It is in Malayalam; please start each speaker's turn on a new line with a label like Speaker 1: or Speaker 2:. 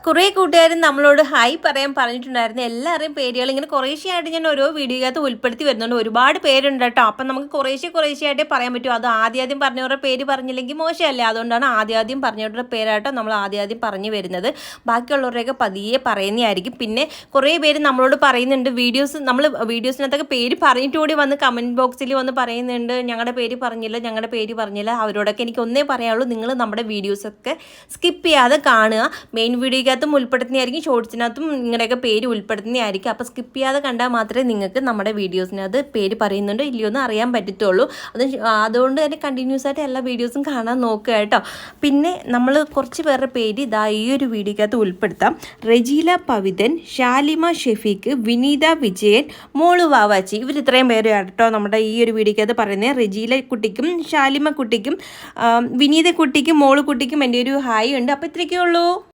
Speaker 1: കുറേ കൂട്ടുകാരും നമ്മളോട് ഹായ് പറയാൻ പറഞ്ഞിട്ടുണ്ടായിരുന്നു. എല്ലാവരുടെയും പേരുകൾ ഇങ്ങനെ കുറേശ്ശെയായിട്ട് ഞാൻ ഓരോ വീഡിയോക്കകത്ത് ഉൾപ്പെടുത്തി വരുന്നുണ്ട്. ഒരുപാട് പേരുണ്ട് കേട്ടോ. അപ്പം നമുക്ക് കുറേശ്ശെയായിട്ടേ പറയാൻ പറ്റും. അത് ആദ്യം പറഞ്ഞവരുടെ പേര് പറഞ്ഞില്ലെങ്കിൽ മോശമല്ലേ. അതുകൊണ്ടാണ് ആദ്യം പറഞ്ഞവരുടെ പേരാട്ടോ നമ്മൾ ആദ്യം പറഞ്ഞു വരുന്നത്. ബാക്കിയുള്ളവരുടെയൊക്കെ പതിയെ പറയുന്നതായിരിക്കും. പിന്നെ കുറേ പേര് നമ്മളോട് പറയുന്നുണ്ട് നമ്മൾ വീഡിയോസിനകത്തൊക്കെ പേര് പറഞ്ഞിട്ട് കൂടി വന്ന് കമൻറ്റ് ബോക്സിൽ വന്ന് പറയുന്നുണ്ട്, ഞങ്ങളുടെ പേര് പറഞ്ഞില്ല. അവരോടൊക്കെ എനിക്ക് ഒന്നേ പറയാനുള്ളൂ, നിങ്ങൾ നമ്മുടെ വീഡിയോസൊക്കെ സ്കിപ്പ് ചെയ്യാതെ കാണുക. മെയിൻ വീഡിയോയ്ക്ക് ഉൾപ്പെടുത്തുന്നതായിരിക്കും, ഷോർട്സിനകത്തും നിങ്ങളുടെയൊക്കെ പേര് ഉൾപ്പെടുത്തുന്നതായിരിക്കും. അപ്പോൾ സ്കിപ്പ് ചെയ്യാതെ കണ്ടാൽ മാത്രമേ നിങ്ങൾക്ക് നമ്മുടെ വീഡിയോസിനകത്ത് പേര് പറയുന്നുണ്ടോ ഇല്ലയോ എന്ന് അറിയാൻ പറ്റത്തുള്ളൂ. അതുകൊണ്ട് തന്നെ കണ്ടിന്യൂസ് ആയിട്ട് എല്ലാ വീഡിയോസും കാണാൻ നോക്കുക കേട്ടോ. പിന്നെ നമ്മൾ കുറച്ച് പേരുടെ പേര് ഈ ഒരു വീഡിയോക്കകത്ത് ഉൾപ്പെടുത്താം. റെജീല പവിതൻ, ഷാലിമ ഷെഫീഖ്, വിനീത വിജയൻ, മോളു വാവാച്ചി, ഇവർ ഇത്രയും പേര് കേട്ടോ നമ്മുടെ ഈ ഒരു വീഡിയോക്കകത്ത് പറയുന്നത്. റെജീല കുട്ടിക്കും ഷാലിമ കുട്ടിക്കും വിനീത കുട്ടിക്കും മോളു കുട്ടിക്കും എൻ്റെ ഒരു ഹായ് ഉണ്ട്. അപ്പോൾ ഇത്രയൊക്കെ ഉള്ളൂ.